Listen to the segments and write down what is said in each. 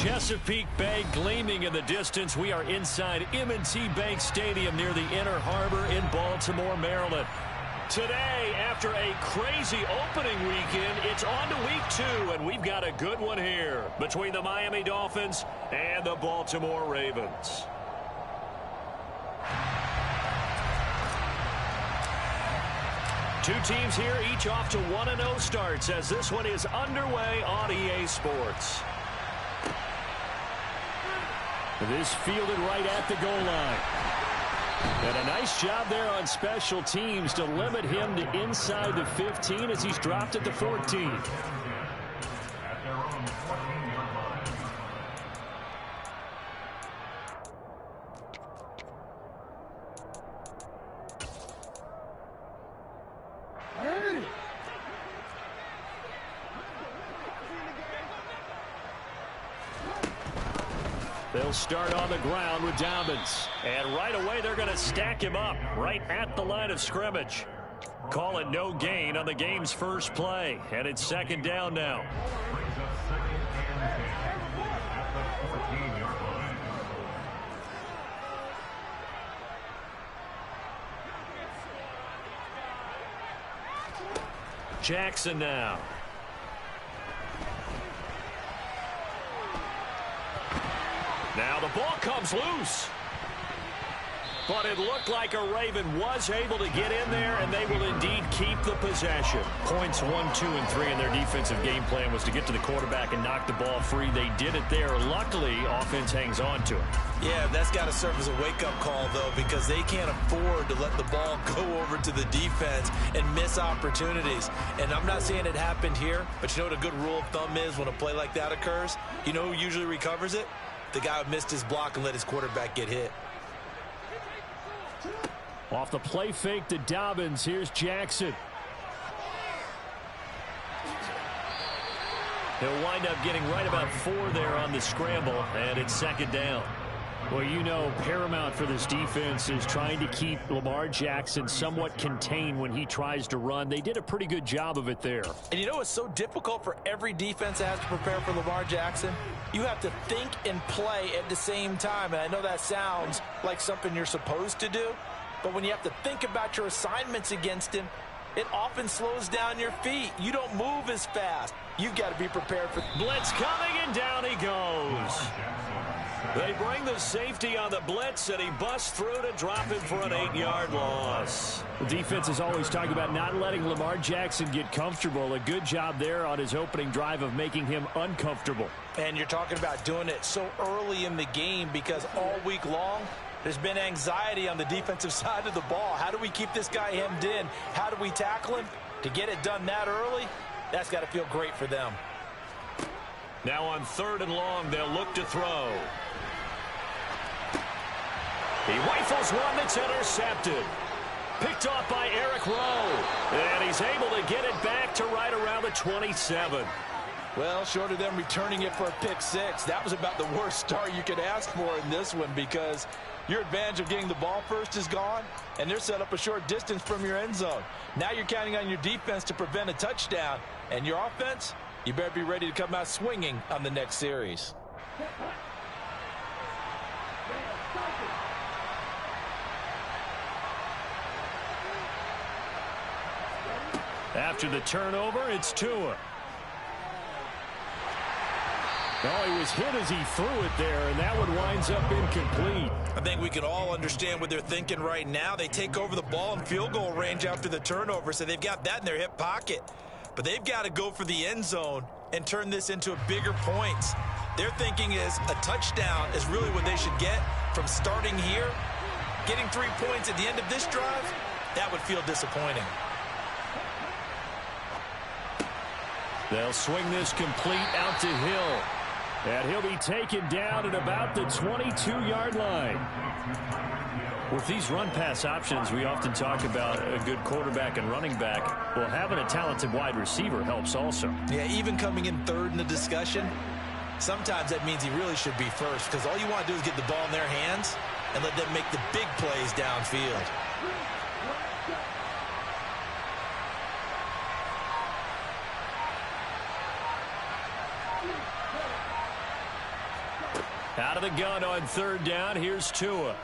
Chesapeake Bay gleaming in the distance. We are inside M&T Bank Stadium near the Inner Harbor in Baltimore, Maryland. Today, after a crazy opening weekend, it's on to week 2, and we've got a good one here between the Miami Dolphins and the Baltimore Ravens. Two teams here, each off to 1-0 starts as this one is underway on EA Sports. This fielded right at the goal line. And a nice job there on special teams to limit him to inside the 15 as he's dropped at the 14. They'll start on the ground with Dobbins. And right away, they're going to stack him up right at the line of scrimmage. Call it no gain on the game's first play. And it's second down now. Jackson now. Now the ball comes loose. But it looked like a Raven was able to get in there, and they will indeed keep the possession. Points 1, 2, and 3 in their defensive game plan was to get to the quarterback and knock the ball free. They did it there. Luckily, offense hangs on to it. Yeah, that's got to serve as a wake-up call, though, because they can't afford to let the ball go over to the defense and miss opportunities. And I'm not saying it happened here, but you know what a good rule of thumb is when a play like that occurs? You know who usually recovers it? The guy who missed his block and let his quarterback get hit. Off the play fake to Dobbins, here's Jackson. He'll wind up getting right about 4 there on the scramble, and it's second down. Well, you know, paramount for this defense is trying to keep Lamar Jackson somewhat contained when he tries to run. They did a pretty good job of it there. And you know what's so difficult for every defense that has to prepare for Lamar Jackson? You have to think and play at the same time. And I know that sounds like something you're supposed to do, but when you have to think about your assignments against him, it often slows down your feet. You don't move as fast. You've got to be prepared for blitz coming, and down he goes. They bring the safety on the blitz, and he busts through to drop him for an 8-yard loss. The defense is always talking about not letting Lamar Jackson get comfortable. A good job there on his opening drive of making him uncomfortable. And you're talking about doing it so early in the game because all week long, there's been anxiety on the defensive side of the ball. How do we keep this guy hemmed in? How do we tackle him? To get it done that early, that's got to feel great for them. Now on 3rd and long, they'll look to throw. He rifles one that's intercepted. Picked off by Eric Rowe. And he's able to get it back to right around the 27. Well, short of them returning it for a pick 6, that was about the worst start you could ask for in this one because your advantage of getting the ball first is gone, and they're set up a short distance from your end zone. Now you're counting on your defense to prevent a touchdown, and your offense, you better be ready to come out swinging on the next series. After the turnover, it's Tua. Oh, he was hit as he threw it there, and that one winds up incomplete. I think we can all understand what they're thinking right now. They take over the ball in field goal range after the turnover, so they've got that in their hip pocket. But they've got to go for the end zone and turn this into a bigger points. Their thinking is a touchdown is really what they should get from starting here. Getting 3 points at the end of this drive, that would feel disappointing. They'll swing this complete out to Hill. And he'll be taken down at about the 22-yard line. With these run-pass options, we often talk about a good quarterback and running back. Well, having a talented wide receiver helps also. Yeah, even coming in 3rd in the discussion, sometimes that means he really should be first because all you want to do is get the ball in their hands and let them make the big plays downfield. Out of the gun on third down. Here's Tua.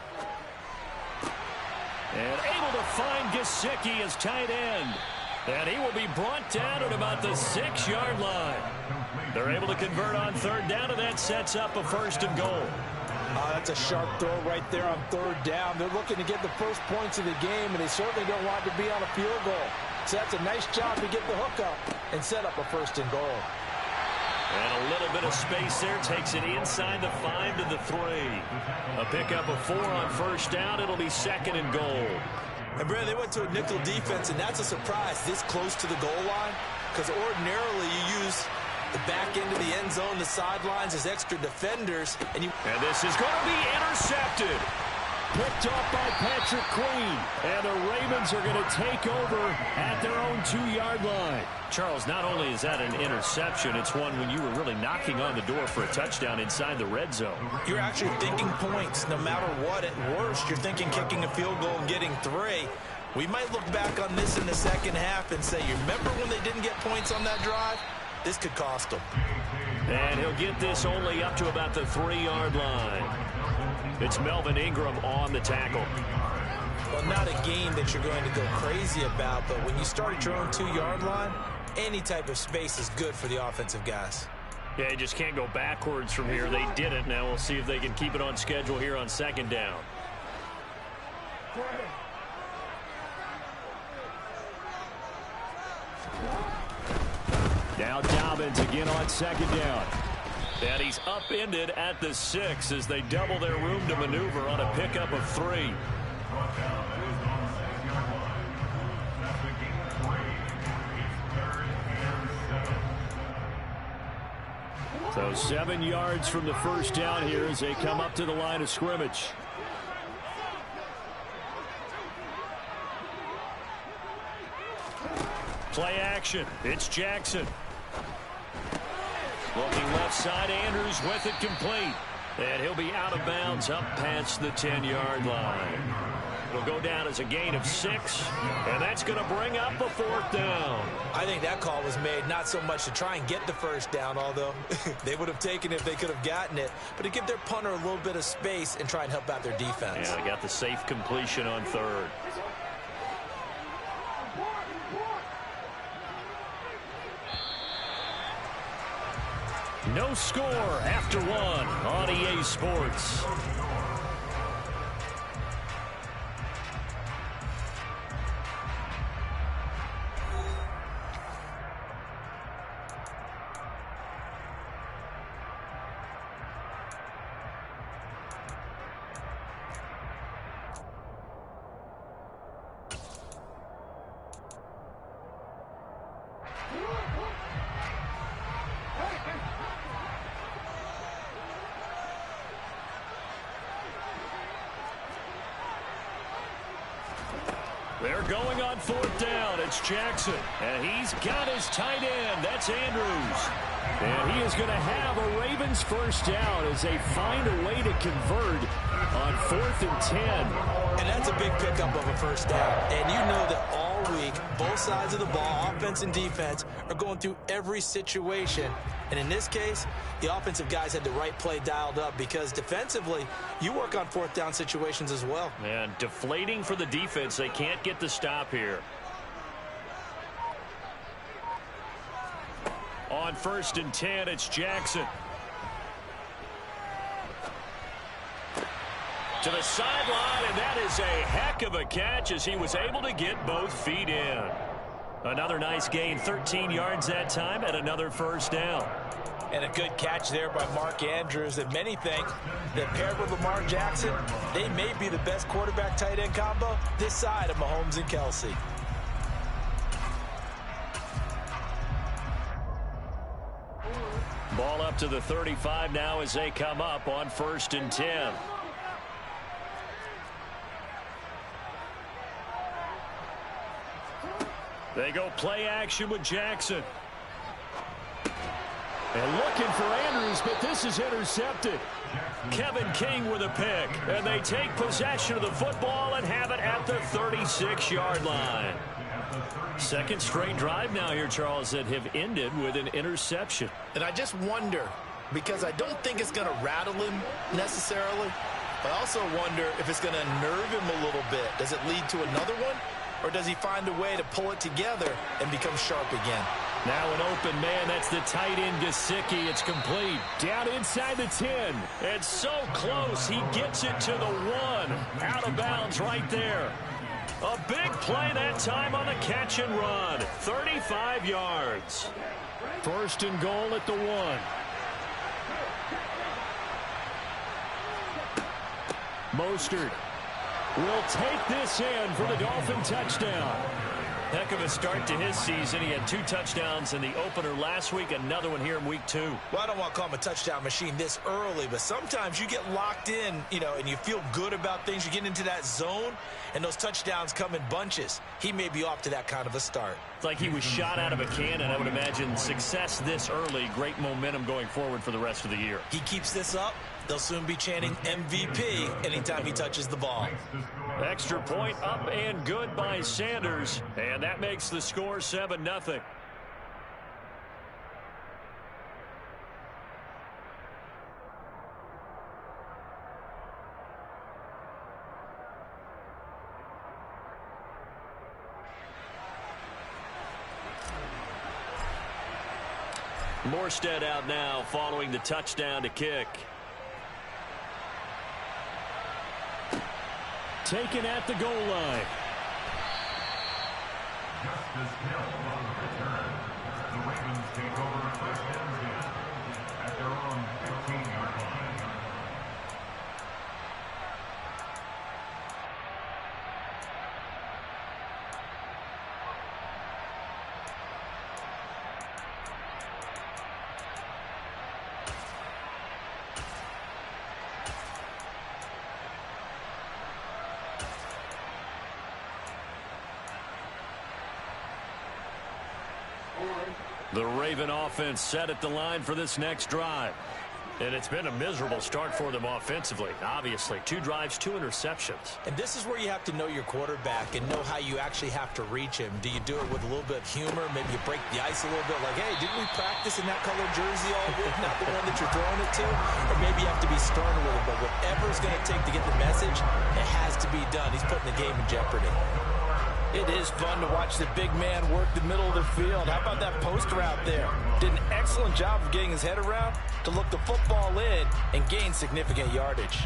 And able to find Gesicki as tight end. And he will be brought down at about the 6-yard line. They're able to convert on third down, and that sets up a 1st and goal. That's a sharp throw right there on third down. They're looking to get the first points of the game, and they certainly don't want to be on a field goal. So that's a nice job to get the hook up and set up a 1st and goal. And a little bit of space there. Takes it inside the 5 to the 3. A pickup of 4 on 1st down. It'll be 2nd and goal. And, Brad, they went to a nickel defense, and that's a surprise this close to the goal line, because ordinarily you use the back end of the end zone, the sidelines as extra defenders. And this is going to be intercepted. Picked off by Patrick Queen. And the Ravens are going to take over at their own 2-yard line. Charles, not only is that an interception, it's one when you were really knocking on the door for a touchdown inside the red zone. You're actually thinking points no matter what. At worst, you're thinking kicking a field goal and getting 3. We might look back on this in the second half and say, you remember when they didn't get points on that drive? This could cost them. And he'll get this only up to about the 3-yard line. It's Melvin Ingram on the tackle. Well, not a game that you're going to go crazy about, but when you start at your own 2-yard line, any type of space is good for the offensive guys. Yeah, you just can't go backwards from here. They did it. Now we'll see if they can keep it on schedule here on 2nd down. Now Dobbins again on 2nd down. And he's upended at the 6 as they double their room to maneuver on a pickup of 3. So 7 yards from the 1st down here as they come up to the line of scrimmage. Play action. It's Jackson. Looking left side, Andrews with it complete. And he'll be out of bounds up past the 10-yard line. It'll go down as a gain of 6, and that's going to bring up a 4th down. I think that call was made not so much to try and get the 1st down, although they would have taken it if they could have gotten it, but to give their punter a little bit of space and try and help out their defense. Yeah, they got the safe completion on 3rd. No score after 1 on EA Sports. They're going on 4th down. It's Jackson. And he's got his tight end. That's Andrews. And he is going to have a Ravens 1st down as they find a way to convert on 4th and 10. And that's a big pickup of a 1st down. And you know that all week, both sides of the ball, offense and defense, are going through every situation. And in this case, the offensive guys had the right play dialed up because defensively, you work on 4th down situations as well. And deflating for the defense. They can't get the stop here. On 1st and 10, it's Jackson. To the sideline, and that is a heck of a catch as he was able to get both feet in. Another nice gain, 13 yards that time, and another 1st down. And a good catch there by Mark Andrews. And many think that paired with Lamar Jackson, they may be the best quarterback-tight end combo this side of Mahomes and Kelsey. Ball up to the 35 now as they come up on 1st and 10. They go play action with Jackson. And looking for Andrews, but this is intercepted. Kevin King with a pick. And they take possession of the football and have it at the 36-yard line. Second straight drive now here, Charles, that have ended with an interception. And I just wonder, because I don't think it's going to rattle him necessarily. But I also wonder if it's going to nerve him a little bit. Does it lead to another one? Or does he find a way to pull it together and become sharp again? Now an open man. That's the tight end, Gesicki. It's complete. Down inside the 10. It's so close. He gets it to the 1. Out of bounds right there. A big play that time on the catch and run. 35 yards. First and goal at the 1. Mostert will take this in for the Dolphin touchdown. Heck of a start to his season. He had 2 touchdowns in the opener last week, another one here in week 2. Well, I don't want to call him a touchdown machine this early, but sometimes you get locked in, and you feel good about things. You get into that zone, and those touchdowns come in bunches. He may be off to that kind of a start. It's like he was shot out of a cannon. I would imagine success this early, great momentum going forward for the rest of the year. He keeps this up, they'll soon be chanting MVP anytime he touches the ball. Extra point up and good by Sanders, and that makes the score 7-0. Morstead out now following the touchdown to kick. Taken at the goal line. Justice Hill on the return. The Ravens take over first and 10 at their own 15-yard line. The Raven offense set at the line for this next drive. And it's been a miserable start for them offensively, obviously. 2 drives, 2 interceptions. And this is where you have to know your quarterback and know how you actually have to reach him. Do you do it with a little bit of humor? Maybe you break the ice a little bit, like, hey, didn't we practice in that colored jersey all week? Not the one that you're throwing it to? Or maybe you have to be stern with it. But whatever it's going to take to get the message, it has to be done. He's putting the game in jeopardy. It is fun to watch the big man work the middle of the field. How about that post route there? Did an excellent job of getting his head around to look the football in and gain significant yardage.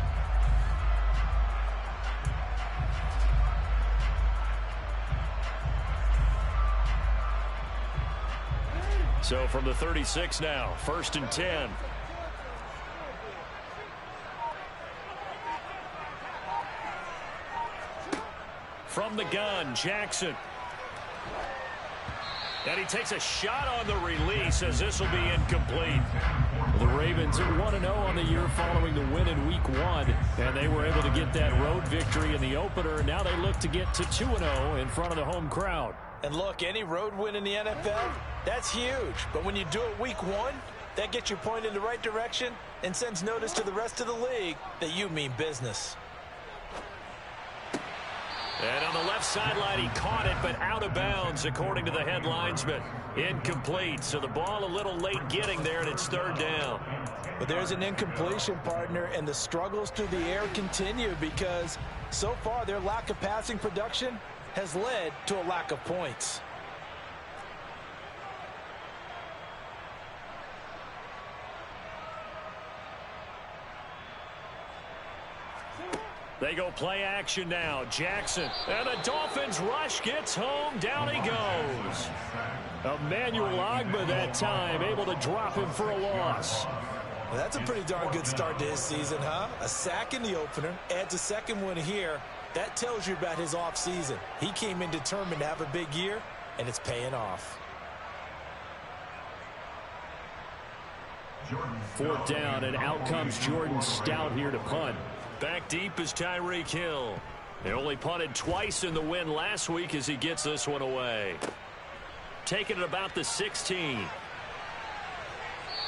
So from the 36 now, 1st and 10. From the gun, Jackson. And he takes a shot on the release as this will be incomplete. The Ravens are 1-0 on the year following the win in week 1. And they were able to get that road victory in the opener. Now they look to get to 2-0 in front of the home crowd. And look, any road win in the NFL, that's huge. But when you do it week 1, that gets you pointed in the right direction and sends notice to the rest of the league that you mean business. And on the left sideline, he caught it, but out of bounds, according to the head linesman. Incomplete, so the ball a little late getting there, and it's 3rd down. But there's an incompletion, partner, and the struggles through the air continue because so far their lack of passing production has led to a lack of points. They go play action now. Jackson. And the Dolphins rush gets home. Down he goes. Emmanuel Ogbah that time able to drop him for a loss. Well, that's a pretty darn good start to his season, huh? A sack in the opener, adds a second one here. That tells you about his offseason. He came in determined to have a big year, and it's paying off. 4th down, and out comes Jordan Stout here to punt. Back deep is Tyreek Hill. He only punted twice in the win last week as he gets this one away. Taking it about the 16.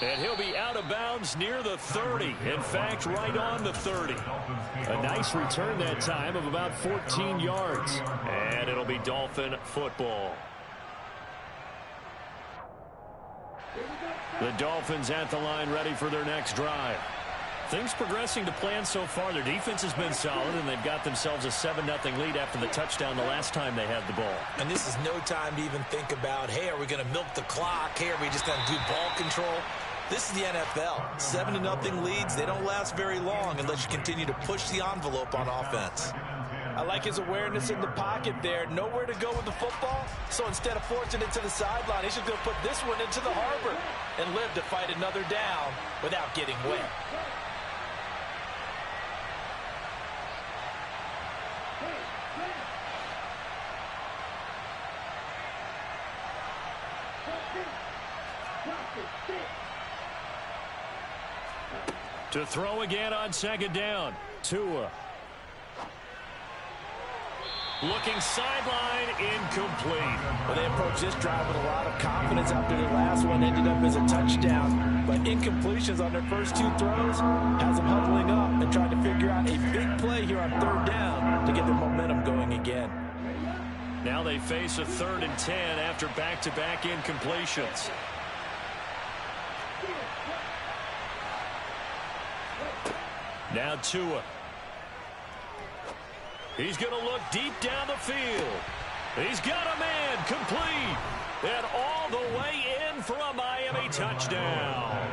And he'll be out of bounds near the 30. In fact, right on the 30. A nice return that time of about 14 yards. And it'll be Dolphin football. The Dolphins at the line ready for their next drive. Things progressing to plan so far. Their defense has been solid, and they've got themselves a 7-0 lead after the touchdown the last time they had the ball. And this is no time to even think about, hey, are we going to milk the clock? Hey, are we just going to do ball control? This is the NFL. 7-0 leads, they don't last very long unless you continue to push the envelope on offense. I like his awareness in the pocket there. Nowhere to go with the football. So instead of forcing it to the sideline, he's just going to put this one into the harbor and live to fight another down without getting wet. To throw again on second down. Tua. Looking sideline, incomplete. Well, they approached this drive with a lot of confidence after their last one ended up as a touchdown. But incompletions on their first two throws has them huddling up and trying to figure out a big play here on third down to get their momentum going again. Now they face a 3rd and 10 after back-to-back incompletions. Now Tua. He's going to look deep down the field. He's got a man complete. And all the way in for a Miami touchdown.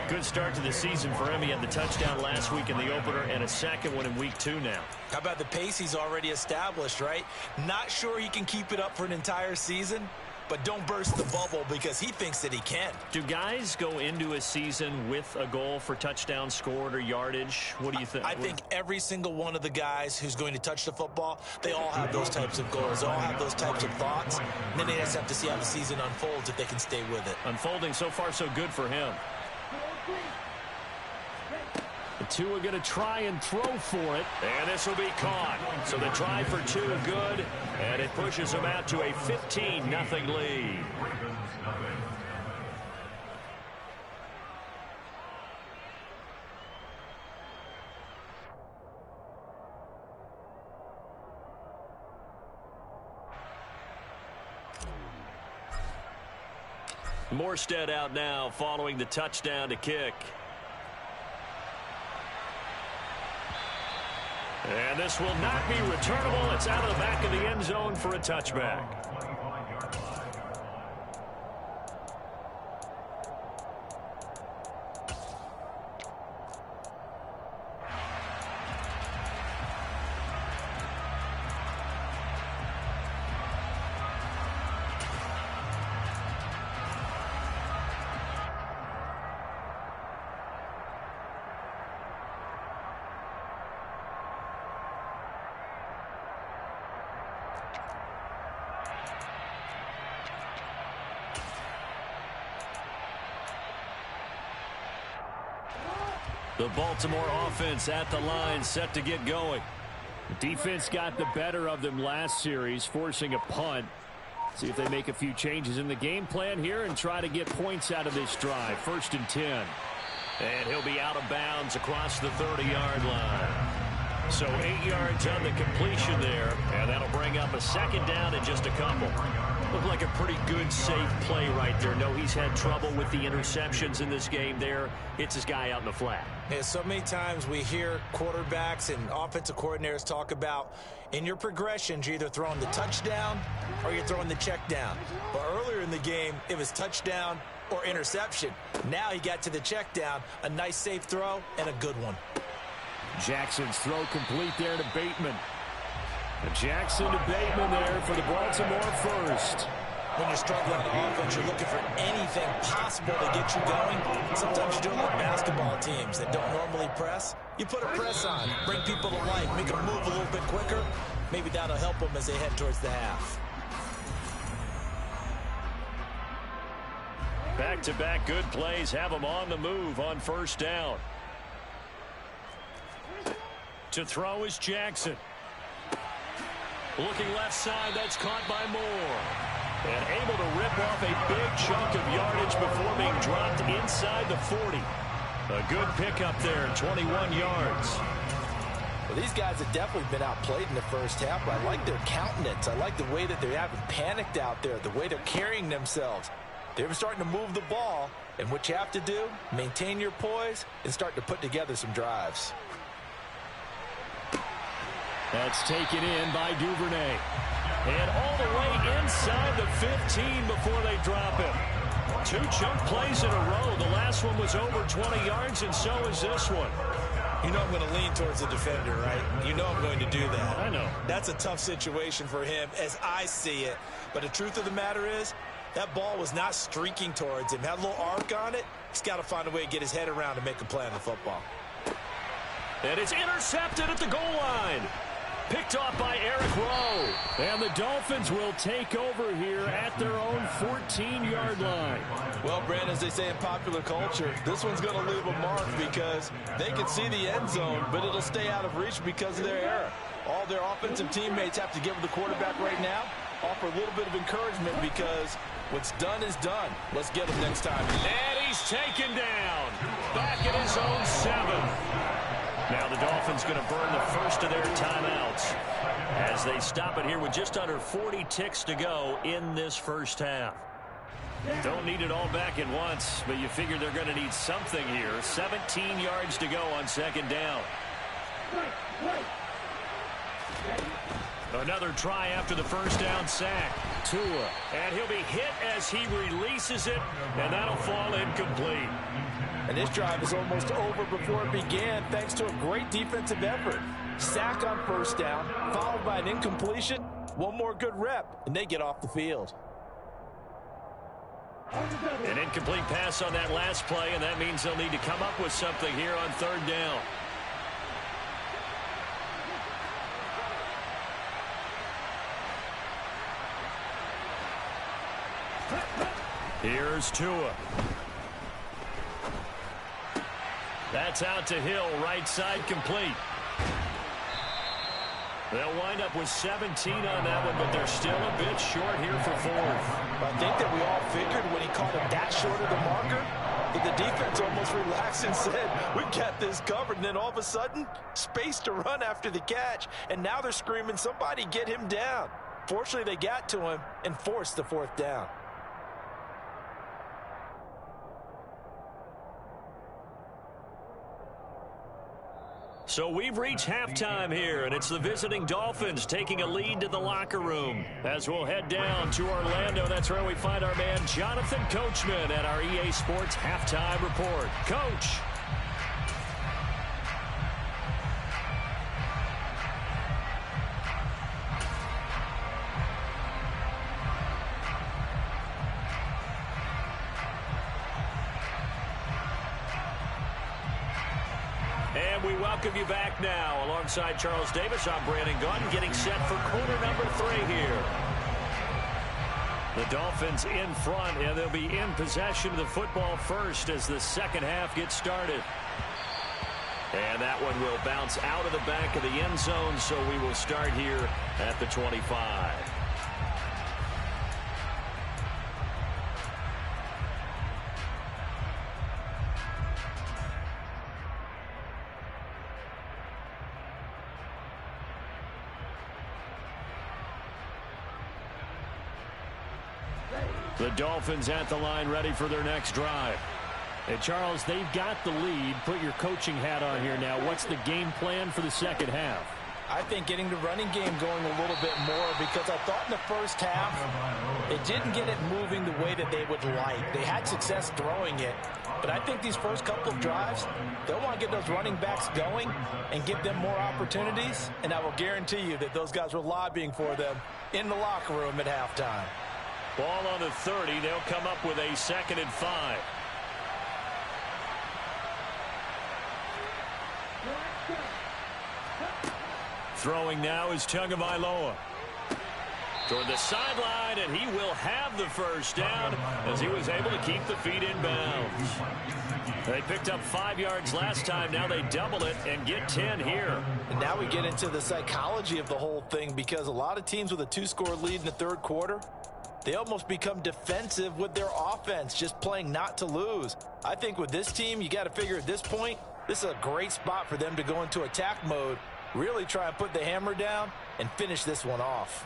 Good start to the season for him. He had the touchdown last week in the opener and a second one in week 2 now. How about the pace he's already established, right? Not sure he can keep it up for an entire season, but don't burst the bubble because he thinks that he can. Do guys go into a season with a goal for touchdown scored or yardage? What do you think? I think every single one of the guys who's going to touch the football, they all have those types of goals. They all have those types of thoughts. And then they just have to see how the season unfolds if they can stay with it. Unfolding so far so good for him. The two are going to try and throw for it, and this will be caught. So the try for 2 good, and it pushes them out to a 15-0 lead. Morstead out now following the touchdown to kick. And this will not be returnable. It's out of the back of the end zone for a touchback. The Baltimore offense at the line, set to get going. The defense got the better of them last series, forcing a punt. See if they make a few changes in the game plan here and try to get points out of this drive. 1st and 10. And he'll be out of bounds across the 30-yard line. So 8 yards on the completion there, and that'll bring up a 2nd down and just a couple. Looked like a pretty good, safe play right there. No, he's had trouble with the interceptions in this game there. Hits his guy out in the flat. Yeah, so many times we hear quarterbacks and offensive coordinators talk about in your progressions, you're either throwing the touchdown or you're throwing the check down. But earlier in the game, it was touchdown or interception. Now he got to the check down, a nice safe throw and a good one. Jackson's throw complete there to Bateman. Jackson to Bateman there for the Baltimore first. When you're struggling on offense, you're looking for anything possible to get you going. Sometimes you're doing like basketball teams that don't normally press. You put a press on, bring people to life, make them move a little bit quicker. Maybe that'll help them as they head towards the half. Back-to-back good plays have them on the move on 1st down. To throw is Jackson. Looking left side, that's caught by Moore. And able to rip off a big chunk of yardage before being dropped inside the 40. A good pickup there, 21 yards. Well, these guys have definitely been outplayed in the first half, but I like their countenance. I like the way that they haven't panicked out there, the way they're carrying themselves. They're starting to move the ball, and what you have to do, maintain your poise and start to put together some drives. That's taken in by Duvernay. And all the way inside the 15 before they drop him. 2 chunk plays in a row. The last one was over 20 yards, and so is this one. You know I'm going to lean towards the defender, right? You know I'm going to do that. I know. That's a tough situation for him as I see it. But the truth of the matter is, that ball was not streaking towards him. Had a little arc on it. He's got to find a way to get his head around and make a play on the football. And it's intercepted at the goal line. Picked off by Eric Rowe. And the Dolphins will take over here at their own 14-yard line. Well, Brandon, as they say in popular culture, this one's going to leave a mark because they can see the end zone, but it'll stay out of reach because of their error. All their offensive teammates have to give the quarterback right now, offer a little bit of encouragement because what's done is done. Let's get him next time. And he's taken down. Back at his own 7. Now the Dolphins going to burn the first of their timeouts as they stop it here with just under 40 ticks to go in this first half. Don't need it all back at once, but you figure they're going to need something here. 17 yards to go on second down. Another try after the first down sack. Tua. And he'll be hit as he releases it, and that'll fall incomplete. And this drive is almost over before it began thanks to a great defensive effort. Sack on first down, followed by an incompletion. One more good rep, and they get off the field. An incomplete pass on that last play, and that means they'll need to come up with something here on third down. Here's Tua. That's out to Hill, right side complete. They'll wind up with 17 on that one, but they're still a bit short here for fourth. I think that we all figured when he called it that short of the marker, that the defense almost relaxed and said, we got this covered. And then all of a sudden, space to run after the catch. And now they're screaming, somebody get him down. Fortunately, they got to him and forced the fourth down. So we've reached halftime here, and it's the visiting Dolphins taking a lead to the locker room. As we'll head down to Orlando, that's where we find our man Jonathan Coachman at our EA Sports Halftime Report. Coach. And we welcome you back now. Alongside Charles Davis, I'm Brandon Gunn, getting set for quarter number 3 here. The Dolphins in front, and they'll be in possession of the football first as the second half gets started. And that one will bounce out of the back of the end zone, so we will start here at the 25. The Dolphins at the line ready for their next drive. And Charles, they've got the lead. Put your coaching hat on here now. What's the game plan for the second half? I think getting the running game going a little bit more because I thought in the first half it didn't get it moving the way that they would like. They had success throwing it. But I think these first couple of drives, they'll want to get those running backs going and give them more opportunities. And I will guarantee you that those guys were lobbying for them in the locker room at halftime. Ball on the 30. They'll come up with a 2nd and 5. Throwing now is Tagovailoa. Toward the sideline, and he will have the first down as he was able to keep the feet in bounds. They picked up 5 yards last time. Now they double it and get 10 here. And now we get into the psychology of the whole thing because a lot of teams with a 2-score lead in the third quarter, they almost become defensive with their offense, just playing not to lose. I think with this team, you got to figure at this point, this is a great spot for them to go into attack mode, really try and put the hammer down and finish this one off.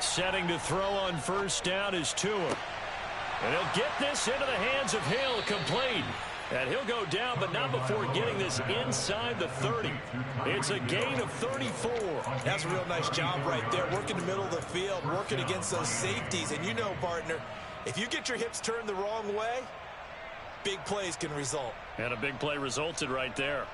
Setting to throw on first down is Tua. And he'll get this into the hands of Hill, complete. And he'll go down, but not before getting this inside the 30. It's a gain of 34. That's a real nice job right there, working the middle of the field, working against those safeties. And you know, partner, if you get your hips turned the wrong way, big plays can result. And a big play resulted right there.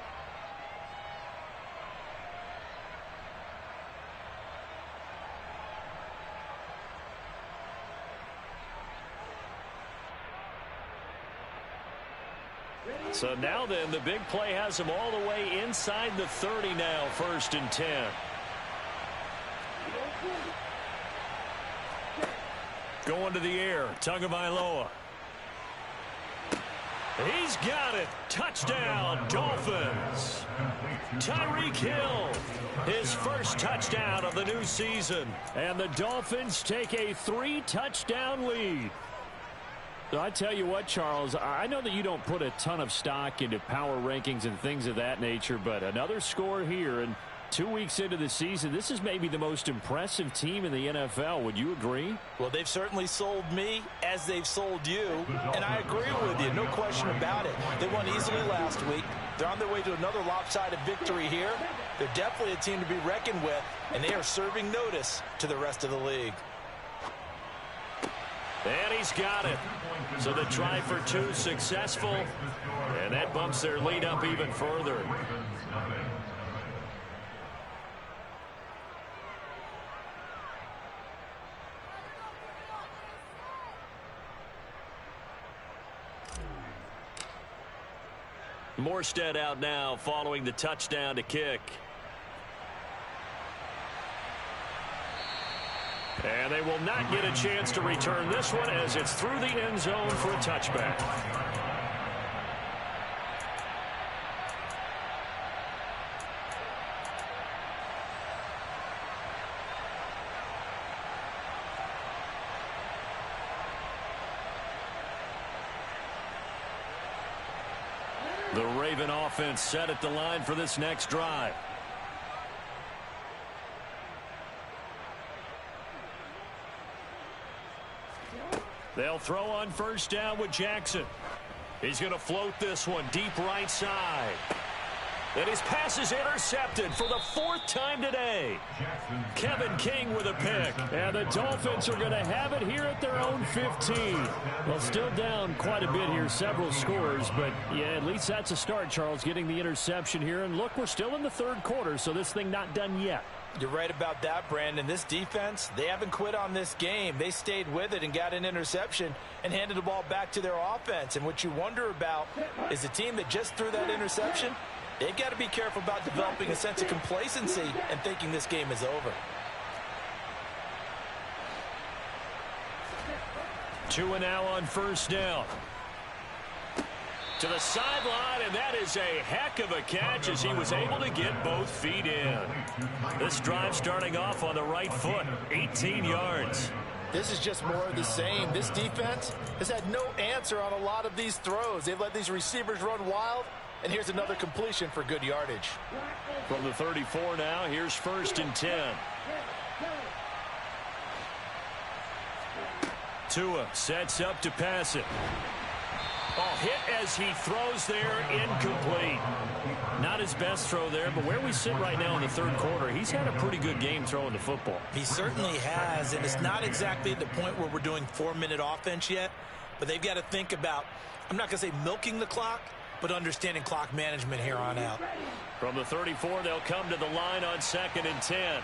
So now then, the big play has him all the way inside the 30 now, 1st and 10. Going to the air, Tagovailoa. He's got it. Touchdown, Dolphins. Tyreek Hill, his first touchdown of the new season. And the Dolphins take a 3-touchdown lead. I tell you what, Charles, I know that you don't put a ton of stock into power rankings and things of that nature, but another score here, and 2 weeks into the season, this is maybe the most impressive team in the NFL. Would you agree? Well, they've certainly sold me as they've sold you, and I agree with you, no question about it. They won easily last week. They're on their way to another lopsided victory here. They're definitely a team to be reckoned with, and they are serving notice to the rest of the league. And he's got it. So the try for 2 successful, and that bumps their lead up even further. Morstead out now following the touchdown to kick. And they will not get a chance to return this one as it's through the end zone for a touchback. The Raven offense set at the line for this next drive. They'll throw on first down with Jackson. He's going to float this one deep right side. And his pass is intercepted for the 4th time today. Kevin King with a pick. And the Dolphins are going to have it here at their own 15. Well, still down quite a bit here, several scores. But, yeah, at least that's a start, Charles, getting the interception here. And, look, we're still in the 3rd quarter, so this thing not done yet. You're right about that, Brandon. This defense, they haven't quit on this game. They stayed with it and got an interception and handed the ball back to their offense. And what you wonder about is the team that just threw that interception, they've got to be careful about developing a sense of complacency and thinking this game is over. Tua now on first down. To the sideline, and that is a heck of a catch as he was able to get both feet in. This drive starting off on the right foot, 18 yards. This is just more of the same. This defense has had no answer on a lot of these throws. They've let these receivers run wild, and here's another completion for good yardage. From the 34 now, here's 1st and 10. Tua sets up to pass it. Oh, hit as he throws there, incomplete. Not his best throw there, but where we sit right now in the 3rd quarter, he's had a pretty good game throwing the football. He certainly has, and it's not exactly at the point where we're doing 4-minute offense yet, but they've got to think about, I'm not going to say milking the clock, but understanding clock management here on out. From the 34, they'll come to the line on 2nd and 10.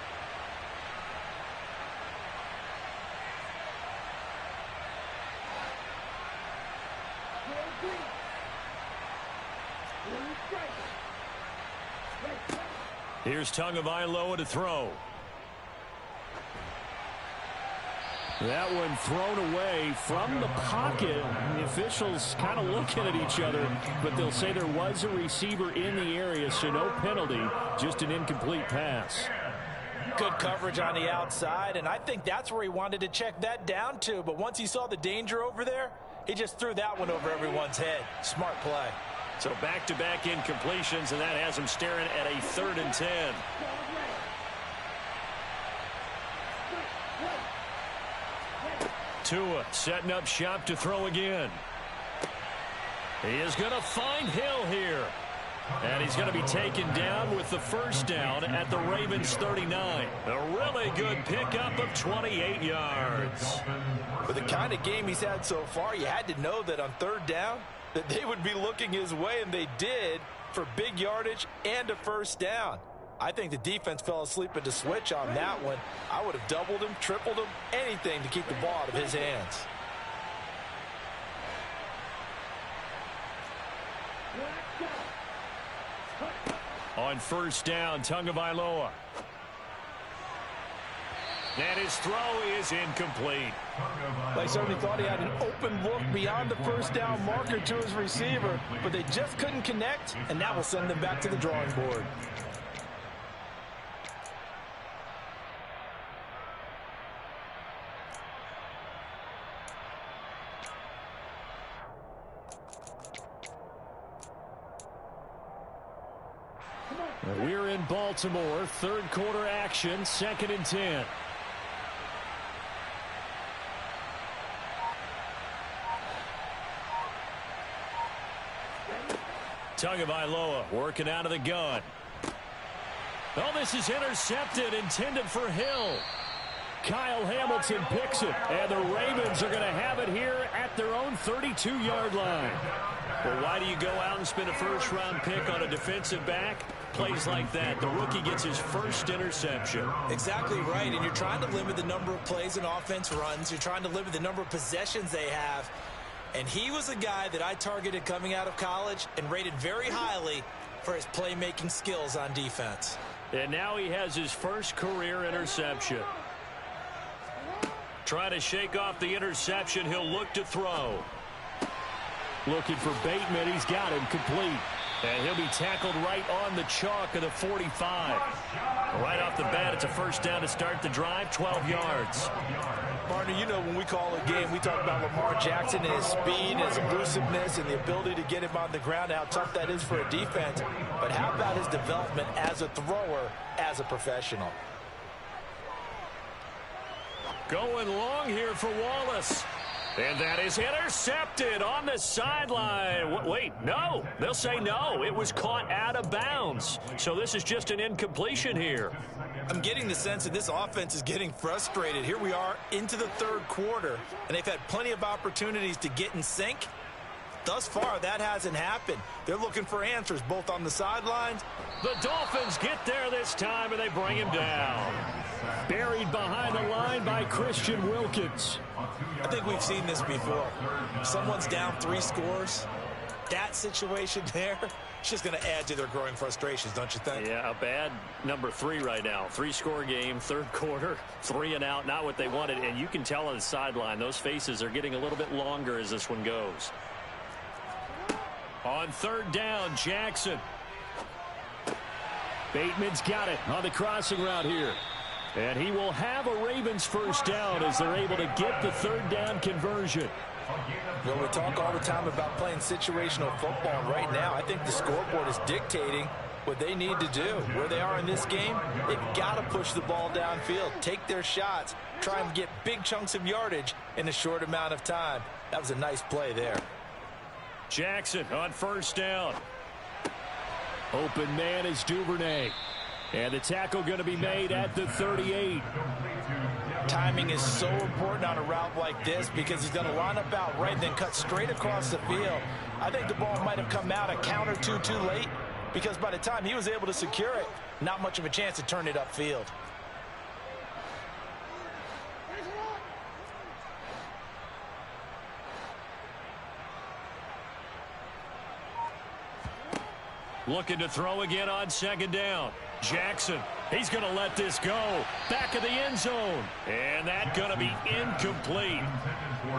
Here's Tagovailoa to throw. That one thrown away from the pocket. The officials kind of looking at each other, but they'll say there was a receiver in the area, so no penalty, just an incomplete pass. Good coverage on the outside, and I think that's where he wanted to check that down to. But once he saw the danger over there, he just threw that one over everyone's head. Smart play. So back-to-back incompletions, and that has him staring at a 3rd and 10. Tua setting up shop to throw again. He is going to find Hill here. And he's going to be taken down with the first down at the Ravens 39. A really good pickup of 28 yards. With the kind of game he's had so far, you had to know that on third down that they would be looking his way, and they did, for big yardage and a first down. I think the defense fell asleep at the switch on that one. I would have doubled him, tripled him, anything to keep the ball out of his hands. On first down, Tagovailoa. And his throw is incomplete. They certainly thought he had an open look beyond the first down marker to his receiver, but they just couldn't connect, and that will send them back to the drawing board. We're in Baltimore, third quarter action, 2nd and 10. Tagovailoa working out of the gun. Oh, this is intercepted, intended for Hill. Kyle Hamilton picks it, and the Ravens are going to have it here at their own 32-yard line. Well, why do you go out and spend a first-round pick on a defensive back? Plays like that, the rookie gets his first interception. Exactly right, and you're trying to limit the number of plays an offense runs. You're trying to limit the number of possessions they have. And he was a guy that I targeted coming out of college and rated very highly for his playmaking skills on defense. And now he has his first career interception. Trying to shake off the interception, he'll look to throw. Looking for Bateman, he's got him complete. And he'll be tackled right on the chalk of the 45. Right off the bat, it's a first down to start the drive, 12 yards. Partner, you know when we call a game, we talk about Lamar Jackson and his speed, his elusiveness, and the ability to get him on the ground, how tough that is for a defense. But how about his development as a thrower, as a professional? Going long here for Wallace. And that is intercepted on the sideline. Wait, no. They'll say no. It was caught out of bounds. So this is just an incompletion here. I'm getting the sense that this offense is getting frustrated. Here we are into the third quarter, and they've had plenty of opportunities to get in sync. Thus far, that hasn't happened. They're looking for answers both on the sidelines. The Dolphins get there this time, and they bring him down. Buried behind the line by Christian Wilkins. I think we've seen this before. Someone's down 3 scores. That situation there, it's just going to add to their growing frustrations, don't you think? Yeah, a bad number 3 right now. 3-score game, third quarter, 3 and out, not what they wanted. And you can tell on the sideline, those faces are getting a little bit longer as this one goes. On third down, Jackson. Bateman's got it on the crossing route here. And he will have a Ravens first down as they're able to get the third down conversion. Well, we talk all the time about playing situational football. Right now, I think the scoreboard is dictating what they need to do. Where they are in this game, they've got to push the ball downfield, take their shots, try and get big chunks of yardage in a short amount of time. That was a nice play there. Jackson on first down. Open man is Duvernay. And the tackle going to be made at the 38. Timing is so important on a route like this because he's going to line up out right and then cut straight across the field. I think the ball might have come out a count or two too late because by the time he was able to secure it, not much of a chance to turn it upfield. Looking to throw again on second down. Jackson, he's going to let this go. Back of the end zone. And that's going to be incomplete.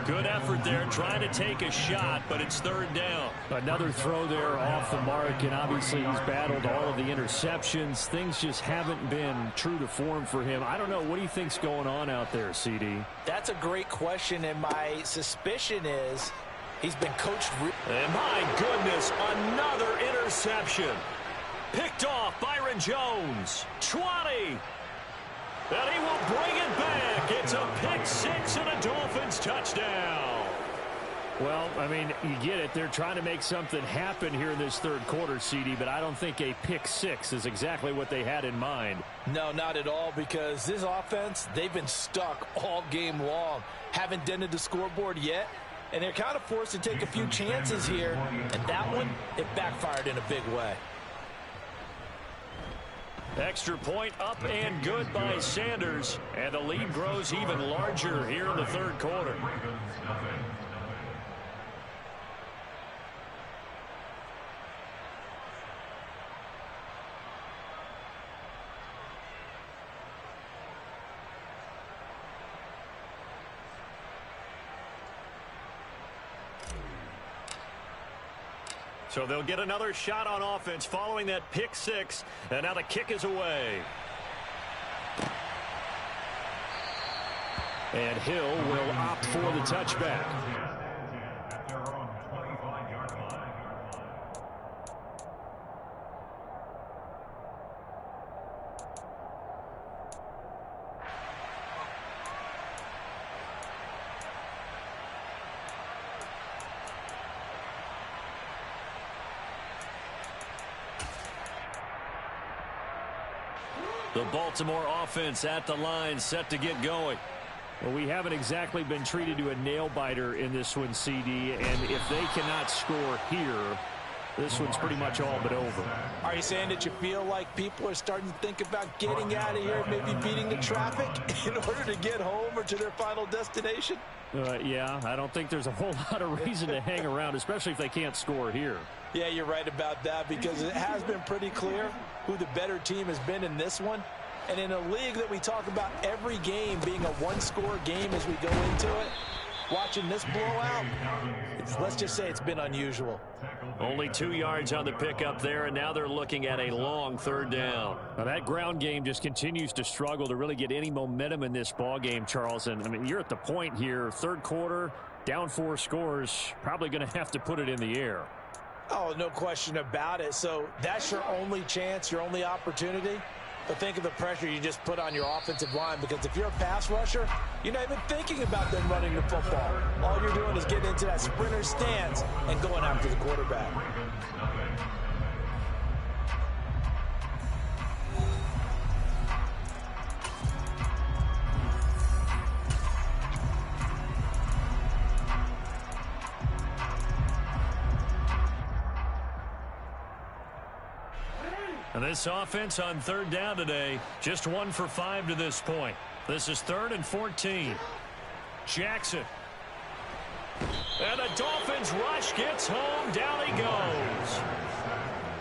Good effort there trying to take a shot, but it's third down. Another throw there off the mark, and obviously he's battled all of the interceptions. Things just haven't been true to form for him. I don't know. What do you think's going on out there, CD? That's a great question, and my suspicion is he's been coached. And my goodness, another interception. Picked off Byron Jones. 20. And he will bring it back. It's a pick six and a Dolphins touchdown. Well, I mean, you get it. They're trying to make something happen here in this third quarter, CD, but I don't think a pick six is exactly what they had in mind. No, not at all, because this offense, they've been stuck all game long. Haven't dented the scoreboard yet, and they're kind of forced to take a few chances here, and that one, it backfired in a big way. Extra point up and good by Sanders, and the lead grows even larger here in the third quarter. So they'll get another shot on offense following that pick six, and now the kick is away. And Hill will opt for the touchback. The Baltimore offense at the line, set to get going. Well, we haven't exactly been treated to a nail-biter in this one, CD, and if they cannot score here, this one's pretty much all but over. Are you saying that you feel like people are starting to think about getting out of here, maybe beating the traffic in order to get home or to their final destination? Yeah, I don't think there's a whole lot of reason to hang around, especially if they can't score here. Yeah, you're right about that, because it has been pretty clear who the better team has been in this one. And in a league that we talk about every game being a one-score game as we go into it, watching this blowout, let's just say it's been unusual. Only 2 yards on the pickup there, and now they're looking at a long third down. Now that ground game just continues to struggle to really get any momentum in this ball game, Charles. And I mean, you're at the point here, third quarter, down 4 scores, probably going to have to put it in the air. Oh, no question about it. So that's your only chance, your only opportunity. But think of the pressure you just put on your offensive line, because if you're a pass rusher, you're not even thinking about them running the football. All you're doing is getting into that sprinter stance and going after the quarterback. And this offense on third down today, just 1 for 5 to this point. This is 3rd and 14. Jackson. And the Dolphins rush gets home. Down he goes.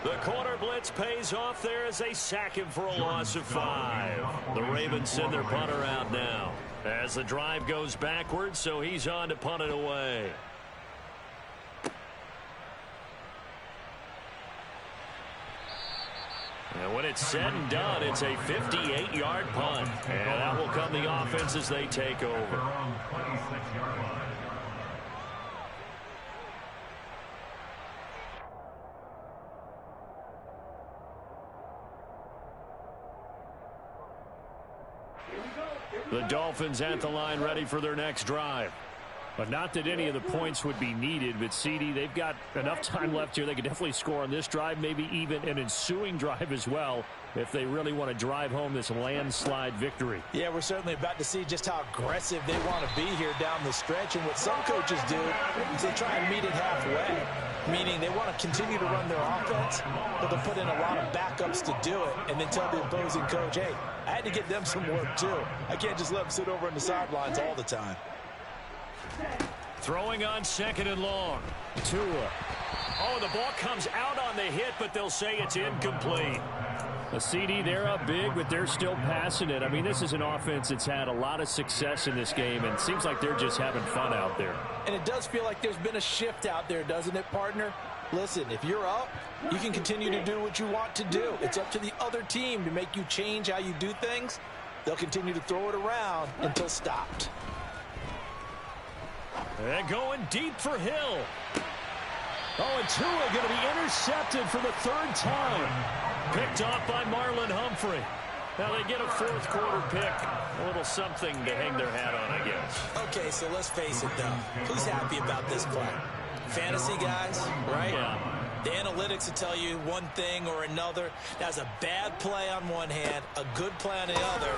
The corner blitz pays off there as they sack him for a loss of 5. The Ravens send their punter out now as the drive goes backwards, so he's on to punt it away. And when it's said and done, it's a 58-yard punt. And that will come the offense as they take over. The Dolphins at the line ready for their next drive. But not that any of the points would be needed, but CD, they've got enough time left here. They could definitely score on this drive, maybe even an ensuing drive as well, if they really want to drive home this landslide victory. Yeah, we're certainly about to see just how aggressive they want to be here down the stretch. And what some coaches do is they try and meet it halfway, meaning they want to continue to run their offense, but they'll put in a lot of backups to do it, and then tell the opposing coach, hey, I had to get them some work too. I can't just let them sit over on the sidelines all the time. Throwing on 2nd and long. Tua. Oh, the ball comes out on the hit, but they'll say it's incomplete. A CD, they're up big, but they're still passing it. I mean, this is an offense that's had a lot of success in this game, and it seems like they're just having fun out there. And it does feel like there's been a shift out there, doesn't it, partner? Listen, if you're up, you can continue to do what you want to do. It's up to the other team to make you change how you do things. They'll continue to throw it around until stopped. And going deep for Hill. Oh, and Tua going to be intercepted for the 3rd time. Picked off by Marlon Humphrey. Now they get a fourth quarter pick. A little something to hang their hat on, I guess. Okay, so let's face it, though. Who's happy about this play? Fantasy guys, right? Yeah. The analytics will tell you one thing or another. That's a bad play on one hand, a good play on the other,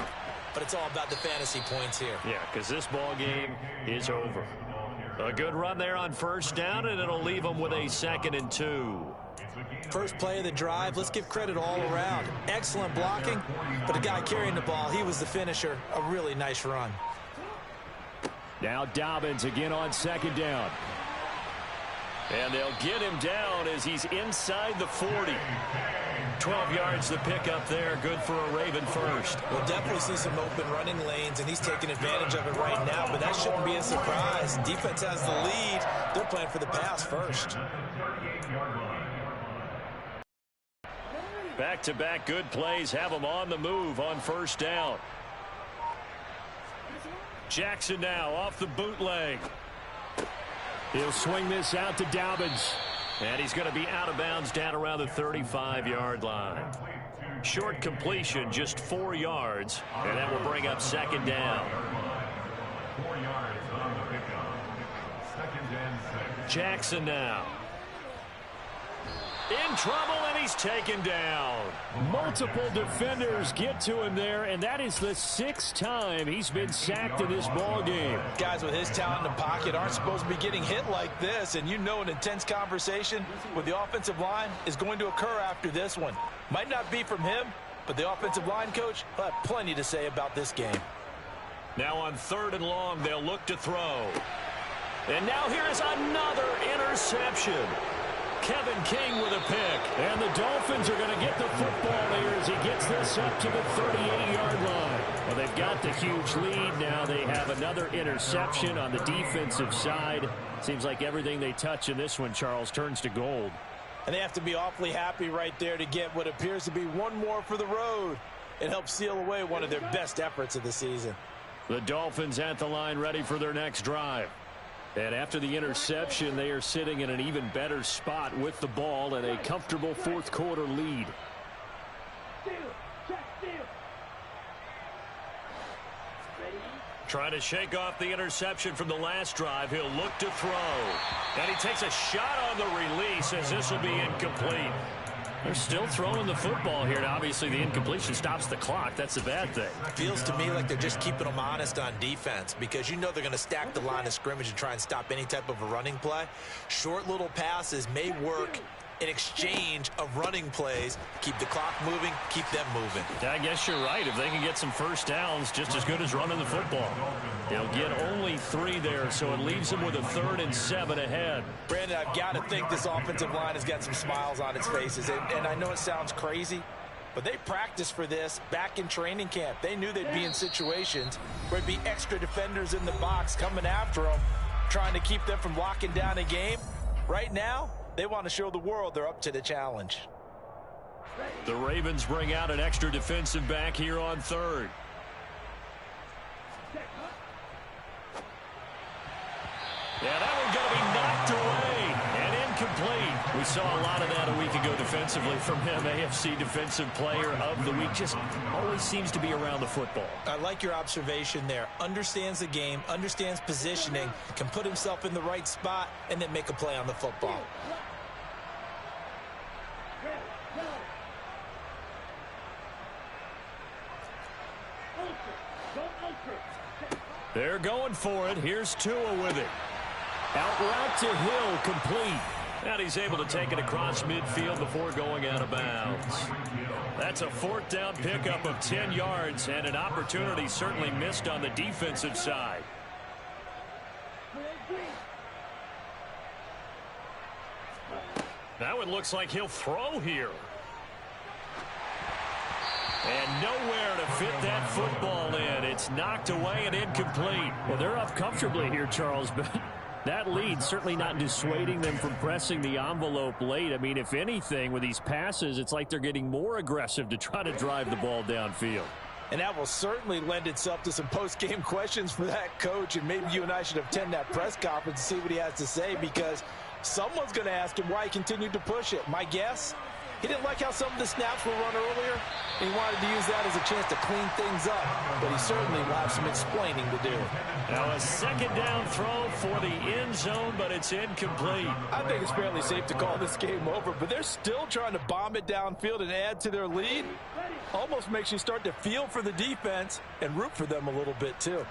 but it's all about the fantasy points here. Yeah, because this ball game is over. A good run there on first down, and it'll leave them with a 2nd and 2. First play of the drive, let's give credit all around. Excellent blocking, but the guy carrying the ball, he was the finisher. A really nice run. Now Dobbins again on 2nd down. And they'll get him down as he's inside the 40. 12 yards the pickup there. Good for a Raven first. We'll definitely see some open running lanes, and he's taking advantage of it right now, but that shouldn't be a surprise. Defense has the lead. They're playing for the pass first. Back-to-back good plays have them on the move on first down. Jackson now off the bootleg. He'll swing this out to Dobbins. And he's going to be out of bounds down around the 35-yard line. Short completion, just 4 yards. And that will bring up 2nd down. 4 yards on the pickup. 2nd and 6. Jackson now. In trouble, and he's taken down. Multiple defenders get to him there, and that is the 6th time he's been sacked in this ball game. Guys with his talent in the pocket aren't supposed to be getting hit like this, and you know an intense conversation with the offensive line is going to occur after this one. Might not be from him, but the offensive line coach will have plenty to say about this game. Now on 3rd and long, they'll look to throw. And now here is another interception. Kevin King with a pick. And the Dolphins are going to get the football here as he gets this up to the 38-yard line. Well, they've got the huge lead. Now they have another interception on the defensive side. Seems like everything they touch in this one, Charles, turns to gold. And they have to be awfully happy right there to get what appears to be one more for the road. It helps seal away one of their best efforts of the season. The Dolphins at the line ready for their next drive. And after the interception, they are sitting in an even better spot with the ball and a comfortable fourth quarter lead. Trying to shake off the interception from the last drive. He'll look to throw. And he takes a shot on the release as this will be incomplete. They're still throwing the football here. And obviously, the incompletion stops the clock. That's the bad thing. Feels to me like they're just keeping them honest on defense because you know they're going to stack the line of scrimmage and try and stop any type of a running play. Short little passes may work in exchange of running plays. Keep the clock moving, keep them moving. I guess you're right. If they can get some first downs, just as good as running the football. They'll get only 3 there, so it leaves them with a 3rd and 7 ahead. Brandon, I've got to think this offensive line has got some smiles on its faces. And I know it sounds crazy, but they practiced for this back in training camp. They knew they'd be in situations where there'd be extra defenders in the box coming after them, trying to keep them from locking down a game. Right now, they want to show the world they're up to the challenge. The Ravens bring out an extra defensive back here on 3rd. Yeah, that one's going to be knocked away and incomplete. We saw a lot of that a week ago defensively from him. AFC Defensive Player of the Week. Just always seems to be around the football. I like your observation there. Understands the game, understands positioning, can put himself in the right spot, and then make a play on the football. They're going for it. Here's Tua with it. Out route to Hill, complete. And he's able to take it across midfield before going out of bounds. That's a 4th down pickup of 10 yards and an opportunity certainly missed on the defensive side. Now it looks like he'll throw here. And nowhere to fit that football in. It's knocked away and incomplete. Well, they're up comfortably here, Charles, but that lead certainly not dissuading them from pressing the envelope late. I mean, if anything, with these passes, it's like they're getting more aggressive to try to drive the ball downfield. And that will certainly lend itself to some post-game questions for that coach, and maybe you and I should attend that press conference and see what he has to say, because someone's going to ask him why he continued to push it. My guess, He didn't like how some of the snaps were run earlier, and he wanted to use that as a chance to clean things up, but he certainly will have some explaining to do. Now a second down throw for the end zone, but it's incomplete. I think it's fairly safe to call this game over, but they're still trying to bomb it downfield and add to their lead. Almost makes you start to feel for the defense and root for them a little bit too.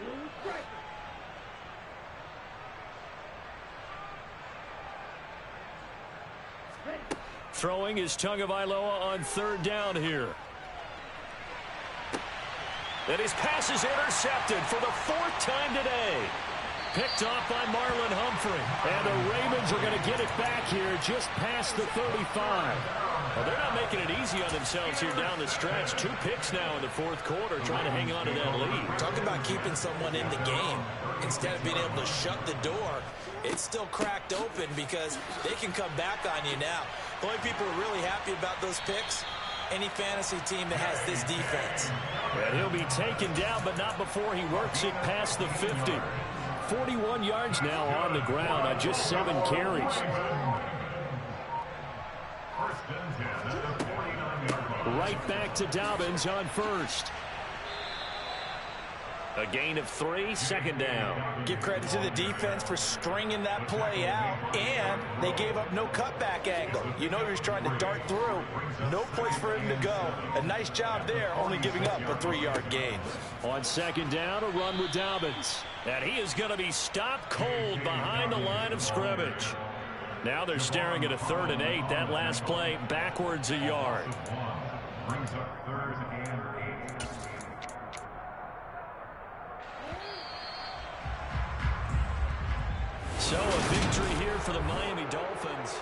Throwing is Tagovailoa on third down here. And his pass is intercepted for the fourth time today. Picked off by Marlon Humphrey. And the Ravens are going to get it back here just past the 35. Well, they're not making it easy on themselves here down the stretch. 2 picks now in the fourth quarter, trying to hang on to that lead. Talk about keeping someone in the game. Instead of being able to shut the door, it's still cracked open because they can come back on you now. The only people who are really happy about those picks, any fantasy team that has this defense. And he'll be taken down, but not before he works it past the 50. 41 yards now on the ground on just 7 carries. Right back to Dobbins on first. A gain of 3, second down. Give credit to the defense for stringing that play out, and they gave up no cutback angle. You know he was trying to dart through. No place for him to go. A nice job there, only giving up a 3-yard gain. On second down, a run with Dobbins. And he is going to be stopped cold behind the line of scrimmage. Now they're staring at a 3rd and 8. That last play backwards a yard. Brings up 3rd and 8. So a victory here for the Miami Dolphins.